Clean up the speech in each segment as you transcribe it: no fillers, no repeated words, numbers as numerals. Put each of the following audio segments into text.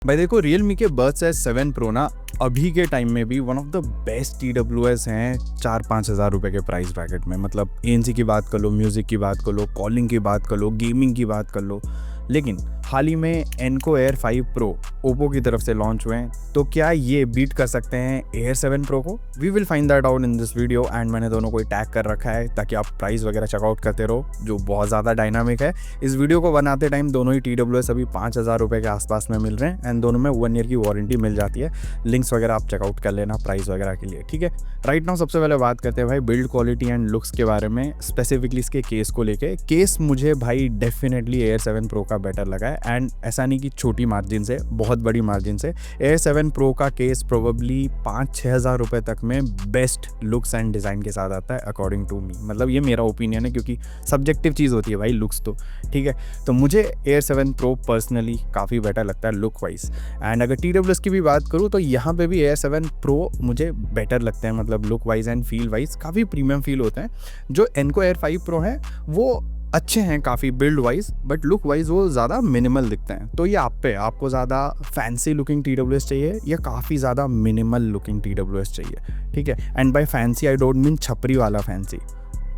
भाई देखो, रियलमी के बड्स S7 Pro ना अभी के टाइम में भी one of the best TWS हैं 4-5 हज़ार रुपये के प्राइस ब्रैकेट में। मतलब ANC की बात कर लो, म्यूज़िक की बात कर लो, कॉलिंग की बात कर लो, गेमिंग की बात कर लो। लेकिन हाल ही में Enco Air 5 Pro ओप्पो की तरफ से लॉन्च हुए हैं, तो क्या ये बीट कर सकते हैं Air 7 Pro को? We will find that out in this video. And मैंने दोनों को टैग कर रखा है ताकि आप प्राइस वगैरह चेकआउट करते रहो, जो बहुत ज़्यादा डायनामिक है। इस वीडियो को बनाते टाइम दोनों ही TWS अभी 5 हज़ार रुपये के आसपास में मिल रहे हैं एंड दोनों में 1 ईयर की वारंटी मिल जाती है। लिंक्स वगैरह आप चेकआउट कर लेना प्राइस वगैरह के लिए, ठीक है। राइट नाउ सबसे पहले बात करते हैं भाई बिल्ड क्वालिटी एंड लुक्स के बारे में, स्पेसिफिकली इसके केस को लेके। केस मुझे भाई डेफिनेटली Air 7 Pro का बेटर लगा है, एंड ऐसा नहीं कि छोटी मार्जिन से, बहुत बड़ी मार्जिन से। Air 7 Pro का केस प्रोबेबली 5-6 हज़ार रुपये तक में बेस्ट लुक्स एंड डिज़ाइन के साथ आता है अकॉर्डिंग टू मी। मतलब ये मेरा ओपिनियन है, क्योंकि सब्जेक्टिव चीज़ होती है भाई लुक्स तो, ठीक है। तो मुझे Air 7 Pro पर्सनली काफ़ी बेटर लगता है लुक वाइज। एंड अगर TWS की भी बात करूँ तो यहाँ पे भी Air 7 Pro मुझे बेटर लगते हैं, मतलब look wise and feel wise काफ़ी प्रीमियम फील होते हैं। जो Enco Air 5 Pro है वो अच्छे हैं काफ़ी build wise, but look wise वो ज़्यादा मिनिमल दिखते हैं। तो ये आप पे, आपको ज़्यादा फैंसी लुकिंग TWS चाहिए या काफ़ी ज़्यादा मिनिमल लुकिंग TWS चाहिए, ठीक है। And by fancy I don't mean छपरी वाला फैंसी,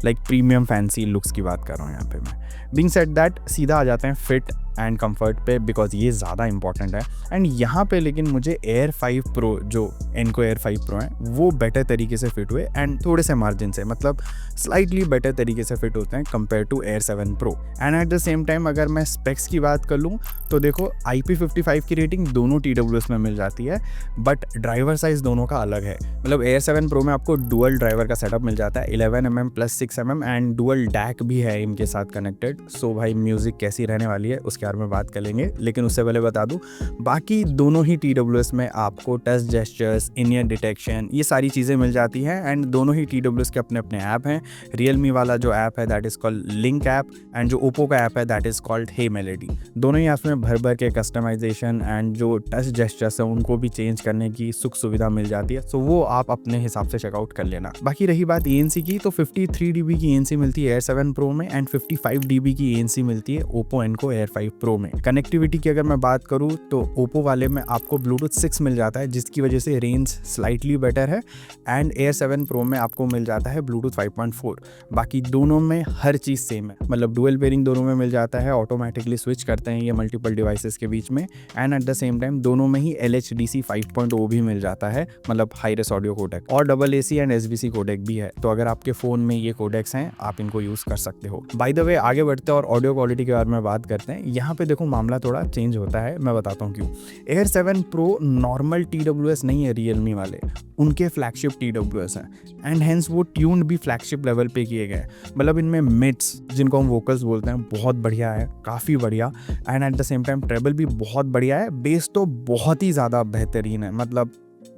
लाइक प्रीमियम फैंसी लुक्स की बात कर रहा हूँ यहाँ पे मैं। बीइंग सेड दैट, सीधा आ जाते हैं फिट एंड कंफर्ट पे, बिकॉज ये ज़्यादा इंपॉर्टेंट है। एंड यहाँ पे लेकिन मुझे Air 5 Pro जो Enco Air 5 Pro है वो बेटर तरीके से फिट हुए, एंड थोड़े से मार्जिन से, मतलब स्लाइटली बेटर तरीके से फिट होते हैं compare to Air 7 Pro। And at the same time अगर मैं स्पेक्स की बात कर लूँ तो देखो, IP55 की रेटिंग दोनों TWS में मिल जाती है, बट ड्राइवर साइज़ दोनों का अलग है। मतलब Air 7 Pro में आपको डुअल ड्राइवर का सेटअप मिल जाता है, 11mm + 6mm, and dual deck भी है इनके साथ कनेक्टेड। सो भाई म्यूज़िक कैसी रहने वाली है उसके बारे में बात कर लेंगे, लेकिन उससे पहले बता दूं, बाकी दोनों ही TWS में आपको टच जेस्चर्स, इन ईयर डिटेक्शन, ये सारी चीज़ें मिल जाती हैं। एंड दोनों ही TWS के अपने अपने ऐप हैं। रियलमी वाला जो ऐप है that is called link app, and जो ओप्पो का ऐप है that is called hey melody. दोनों ही ऐप्स में भर भर के कस्टमाइजेशन एंड जो टच जेस्चर्स हैं उनको भी चेंज करने की सुख सुविधा मिल जाती है। सो वो आप अपने हिसाब से चेकआउट कर लेना। बाकी रही बात ANC की, तो 53 dB की ANC मिलती है Air 7 Pro में, एंड 55 dB की ANC मिलती है ओप्पो Enco Air 5 Pro में। कनेक्टिविटी की अगर मैं बात करूँ तो ओप्पो वाले में आपको Bluetooth 6 मिल जाता है, जिसकी वजह से रेंज स्लाइटली बेटर है। एंड Air 7 Pro में आपको मिल जाता है Bluetooth 5.4। बाकी दोनों में हर चीज़ सेम है, मतलब डुअल पेयरिंग दोनों में मिल जाता है, ऑटोमेटिकली स्विच करते हैं ये मल्टीपल डिवाइसेस के बीच में। And at the same time दोनों में ही LHDC 5.0 भी मिल जाता है, मतलब हाई रेस ऑडियो कोडेक, और AAC एंड SBC कोडेक भी है। तो अगर आपके फ़ोन में ये कोडेक्स हैं आप इनको यूज़ कर सकते हो। बाय द वे आगे बढ़ते हैं और ऑडियो क्वालिटी के बारे में बात करते हैं। यहाँ पे देखो मामला थोड़ा चेंज होता है, मैं बताता हूँ क्यों। Air 7 Pro नॉर्मल TWS नहीं है रियलमी वाले, उनके फ्लैगशिप TWS हैं, एंड हेंस वो ट्यून्ड भी फ्लैगशिप लेवल पे किए गए। मतलब इनमें मिड्स, जिनको हम वोकल्स बोलते हैं, बहुत बढ़िया है, काफ़ी बढ़िया। And at the same time treble भी बहुत बढ़िया है। बेस तो बहुत ही ज़्यादा बेहतरीन है, मतलब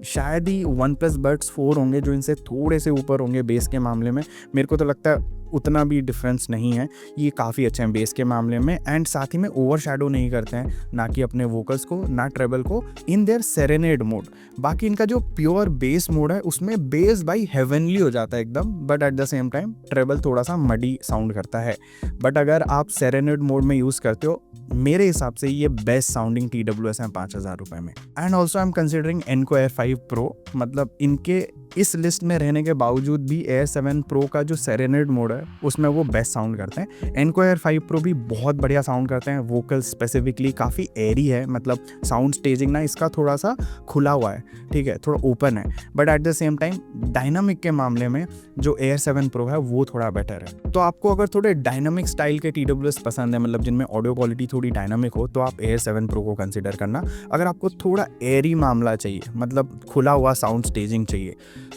शायद ही OnePlus Buds 4 होंगे जो इनसे थोड़े से ऊपर होंगे बेस के मामले में। मेरे को तो लगता है उतना भी डिफरेंस नहीं है, ये काफ़ी अच्छे हैं बेस के मामले में। एंड साथ ही में ओवर शैडो नहीं करते हैं, ना कि अपने वोकल्स को ना ट्रेबल को, इन देयर सेरेनेड मोड। बाकी इनका जो प्योर बेस मोड है उसमें बेस भाई हेवनली हो जाता है एकदम, but at the same time treble थोड़ा सा मडी साउंड करता है। बट अगर आप सेरेनेड मोड में यूज़ करते हो, मेरे हिसाब से ये बेस्ट साउंडिंग TWS हैं 5 हज़ार रुपये में। And also I am considering Enco Air 5 Pro, मतलब इनके इस लिस्ट में रहने के बावजूद भी Air 7 Pro का जो सेरेनेड मोड है उसमें वो बेस्ट साउंड करते हैं। Enco Air 5 Pro भी बहुत बढ़िया साउंड करते हैं, वोकल स्पेसिफिकली काफ़ी एरी है, मतलब साउंड स्टेजिंग ना इसका थोड़ा सा खुला हुआ है, ठीक है, थोड़ा ओपन है। But at the same time dynamic के मामले में जो Air 7 Pro है वो थोड़ा बेटर है। तो आपको अगर थोड़े डायनामिक स्टाइल के TWS पसंद है, मतलब जिनमें ऑडियो क्वालिटी थोड़ी डायनामिक हो, तो आप Air 7 Pro को कंसिडर करना। अगर आपको थोड़ा एरी मामला चाहिए, मतलब खुला हुआ साउंड स्टेजिंग चाहिए,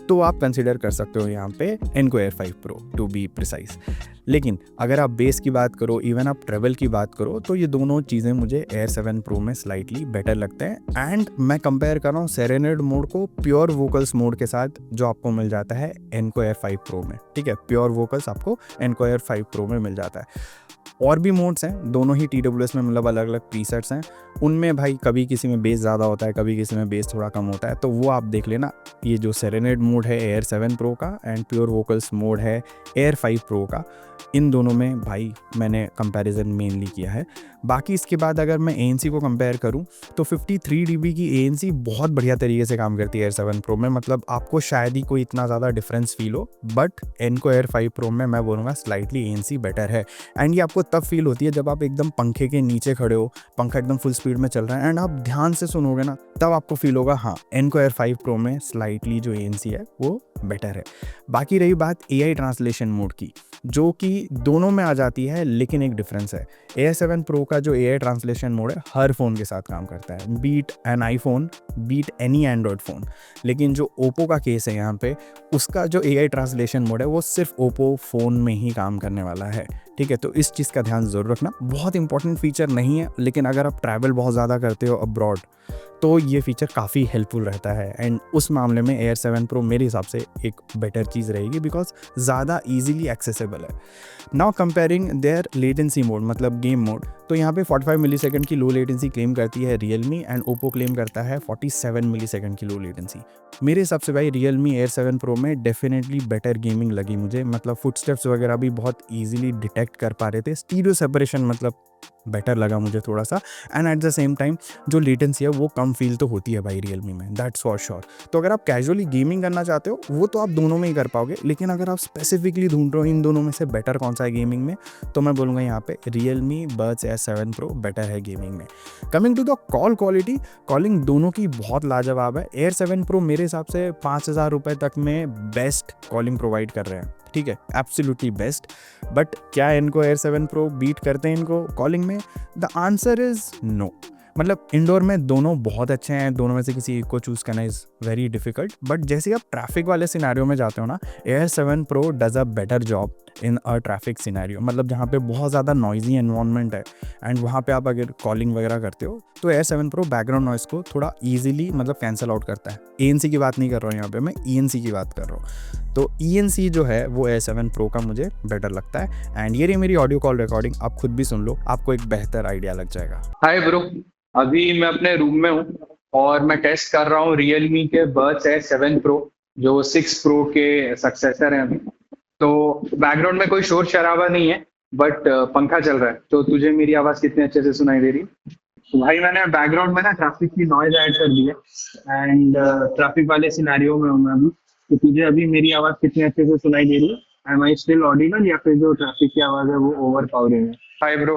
तो आप कंसिडर कर सकते हो यहाँ पे Enco Air 5 Pro to be precise. लेकिन अगर आप बेस की बात करो, इवन आप ट्रेवल की बात करो, तो ये दोनों चीज़ें मुझे Air 7 Pro में स्लाइटली बेटर लगते हैं। एंड मैं कंपेयर कर रहा हूँ सेरेनेड मोड को प्योर वोकल्स मोड के साथ, जो आपको मिल जाता है Enco Air 5 Pro में, ठीक है। प्योर वोकल्स आपको Enco Air 5 Pro में मिल जाता है। और भी मोड्स हैं दोनों ही TWS में, मतलब अलग अलग प्रीसेट्स हैं। उनमें भाई कभी किसी में बेस ज़्यादा होता है, कभी किसी में बेस थोड़ा कम होता है, तो वो आप देख लेना। ये जो सेरेनेड मोड है Air 7 Pro का, एंड प्योर वोकल्स मोड है Air 5 Pro का, इन दोनों में भाई मैंने कंपैरिजन मेनली किया है। बाकी इसके बाद अगर मैं ANC को कंपेयर करूँ तो 53 dB की ANC बहुत बढ़िया तरीके से काम करती है एयर 7 Pro में, मतलब आपको शायद ही कोई इतना ज़्यादा डिफरेंस फील हो, बट एनको एयर 5 Pro में मैं बोलूँगा स्लाइटली ANC बेटर है। एंड ये आपको तब फील होती है जब आप एकदम पंखे के नीचे खड़े हो, पंखा एकदम फुल स्पीड में चल रहा है एंड आप ध्यान से सुनोगे ना, तब आपको फील होगा हाँ एनको एयर 5 Pro में स्लाइटली जो ANC है वो बेटर है। बाकी रही बात AI ट्रांसलेशन मोड की, जो कि दोनों में आ जाती है, लेकिन एक डिफरेंस है। एयर 7 Pro का जो AI ट्रांसलेशन मोड है हर फ़ोन के साथ काम करता है, be it an iPhone, be it any Android phone. लेकिन जो ओप्पो का केस है यहाँ पे, उसका जो AI ट्रांसलेशन मोड है वो सिर्फ ओप्पो फ़ोन में ही काम करने वाला है, ठीक है। तो इस चीज़ का ध्यान ज़रूर रखना, बहुत इंपॉर्टेंट फीचर नहीं है, लेकिन अगर आप ट्रैवल बहुत ज़्यादा करते हो अब्रॉड तो ये फीचर काफ़ी हेल्पफुल रहता है। एंड उस मामले में एयर 7 Pro मेरे हिसाब से एक बेटर चीज़ रहेगी, बिकॉज ज़्यादा ईजिली एक्सेसिबल है। Now comparing their latency mode, मतलब गेम मोड, तो यहाँ पे 45 मिलीसेकंड की लो लेटेंसी क्लेम करती है Realme एंड ओप्पो क्लेम करता है 47 मिलीसेकंड की लो लेटेंसी। मेरे हिसाब से भाई Realme एयर 7 Pro में डेफिनेटली बेटर गेमिंग लगी मुझे, मतलब फुटस्टेप्स वगैरह भी बहुत ईजिली डिटेक्ट कर पा रहे थे, स्टीरियो सेपरेशन मतलब बेटर लगा मुझे थोड़ा सा, and at the same time जो लेटेंसी है वो कम फील तो होती है भाई Realme में, दैट्स फॉर श्योर। तो अगर आप कैजुअली गेमिंग करना चाहते हो वो तो आप दोनों में ही कर पाओगे, लेकिन अगर आप स्पेसिफिकली ढूंढ रहे हो इन दोनों में से बेटर कौन सा है गेमिंग में, तो मैं बोलूँगा यहाँ पे Realme Buds Air 7 Pro better है गेमिंग में। Coming to the call quality, calling दोनों की बहुत लाजवाब है। एयर 7 Pro मेरे हिसाब से 5,000 रुपये तक में बेस्ट कॉलिंग प्रोवाइड कर रहे हैं, ठीक है, एब्सोल्युटली बेस्ट। बट क्या इनको एयर 7 Pro बीट करते हैं इनको कॉलिंग में? The answer is no. मतलब इंडोर में दोनों बहुत अच्छे हैं, दोनों में से किसी एक को चूज़ करना इज़ वेरी डिफ़िकल्ट। बट जैसे आप ट्रैफिक वाले सिनेरियो में जाते हो ना, air 7 Pro does a better job in a traffic scenario, मतलब जहाँ पे बहुत ज़्यादा नॉइजी एनवायरनमेंट है एंड वहाँ पे आप अगर कॉलिंग वगैरह करते हो तो एयर 7 Pro बैकग्राउंड नॉइस को थोड़ा ईजिली मतलब कैंसिल आउट करता है। ANC की बात नहीं कर रहा हूँ यहाँ पे मैं, ENC की बात कर रहा हूँ। तो ENC जो है वो एयर 7 Pro का मुझे बेटर लगता है। एंड ये रही मेरी ऑडियो कॉल रिकॉर्डिंग, आप खुद भी सुन लो, आपको एक बेहतर आइडिया लग जाएगा। हाय ब्रो, अभी मैं अपने रूम में हूँ और मैं टेस्ट कर रहा हूँ Realme के Buds Air 7 Pro जो 6 Pro के सक्सेसर हैं अभी। तो बैकग्राउंड में कोई शोर शराबा नहीं है, बट पंखा चल रहा है। तो तुझे मेरी आवाज़ कितने अच्छे से सुनाई दे रही है? तो भाई मैंने बैकग्राउंड में ना ट्रैफिक की नॉइज ऐड कर दी है एंड ट्रैफिक वाले सिनेरियो में हूँ मैं अभी। तो तुझे अभी मेरी आवाज़ कितने अच्छे से सुनाई दे रही है? एम आई स्टिल ऑडिबल या फिर जो ट्रैफिक की आवाज़ है वो ओवर पावरिंग है? हाय ब्रो,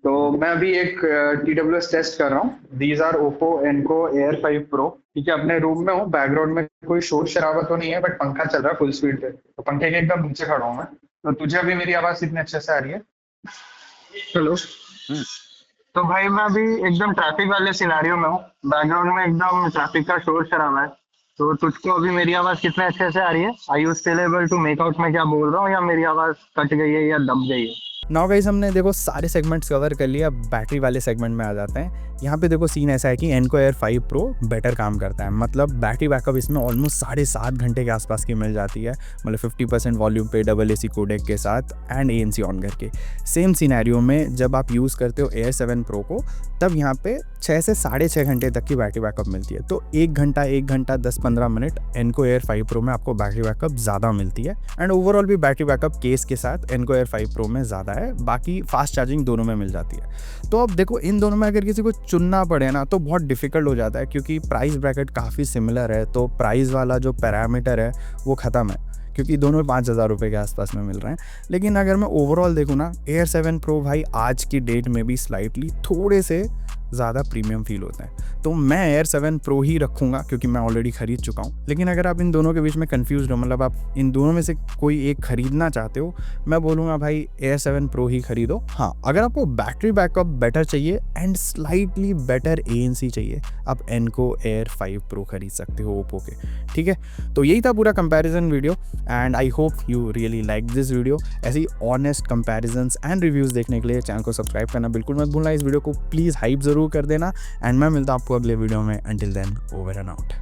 तो मैं अभी एक TWS टेस्ट कर रहा हूँ। These are Oppo Enco Air 5 Pro, ठीक है। अपने रूम में हूँ, बैकग्राउंड में कोई शोर शराबा तो नहीं है, बट पंखा चल रहा है फुल स्पीड पे, तो पंखे के एकदम नीचे खड़ा हूँ मैं। तो तुझे अभी मेरी आवाज़ कितने अच्छे से आ रही है? हेलो। तो भाई मैं अभी एकदम ट्रैफिक वाले सिनेरियो में हूँ, बैकग्राउंड में एकदम ट्रैफिक का शोर शराबा है। तो तुझको अभी मेरी आवाज़ कितने अच्छे से आ रही है? Are you still able to make out मैं क्या बोल रहा हूँ, या मेरी आवाज़ कट गई है या दब गई है? नाउ गाइस, हमने देखो सारे सेगमेंट्स कवर कर लिया, बैटरी वाले सेगमेंट में आ जाते हैं। यहाँ पे देखो सीन ऐसा है कि एनको एयर 5 Pro बेटर काम करता है, मतलब बैटरी बैकअप इसमें ऑलमोस्ट 7.5 घंटे के आसपास की मिल जाती है, मतलब 50% वॉल्यूम पे डबल AC कोडेक के साथ एंड ANC ऑन करके। सेम सिनेरियो में जब आप यूज़ करते हो एयर 7 Pro को, तब यहाँ पे 6 से 6.5 घंटे तक की बैटरी बैकअप मिलती है। तो 1 घंटा 10-15 मिनट एनको एयर 5 Pro में आपको बैटरी बैकअप ज़्यादा मिलती है। एंड ओवरऑल भी बैटरी बैकअप केस के साथ एनको एयर 5 Pro में ज़्यादा है, बाकी फास्ट चार्जिंग दोनों में मिल जाती है। तो अब देखो इन दोनों में अगर किसी को चुनना पड़े ना तो बहुत डिफिकल्ट हो जाता है, क्योंकि प्राइस ब्रैकेट काफ़ी सिमिलर है। तो प्राइस वाला जो पैरामीटर है वो ख़त्म है, क्योंकि दोनों 5,000 रुपये के आसपास में मिल रहे हैं। लेकिन अगर मैं ओवरऑल देखूँ ना, एयर 7 Pro भाई आज की डेट में भी स्लाइटली थोड़े से ज़्यादा प्रीमियम फील होता है। तो मैं एयर 7 Pro ही रखूँगा, क्योंकि मैं ऑलरेडी ख़रीद चुका हूँ। लेकिन अगर आप इन दोनों के बीच में कंफ्यूज हो, मतलब आप इन दोनों में से कोई एक ख़रीदना चाहते हो, मैं बोलूँगा भाई एयर 7 Pro ही ख़रीदो। हाँ, अगर आपको बैटरी बैकअप बेटर चाहिए एंड स्लाइटली बेटर ANC चाहिए, आप एनको एयर 5 Pro खरीद सकते हो ओप्पो के, ठीक है। तो यही था पूरा comparison video and I hope you really like this video. ऐसे ही ऑनेस्ट कंपैरिजन्स एंड रिव्यूज़ देखने के लिए चैनल को सब्सक्राइब करना बिल्कुल मत भूलना। इस वीडियो को प्लीज़ हाइप ज़रूर कर देना एंड मैं मिलता हूँ आपको अगले वीडियो में। Until then, over and out.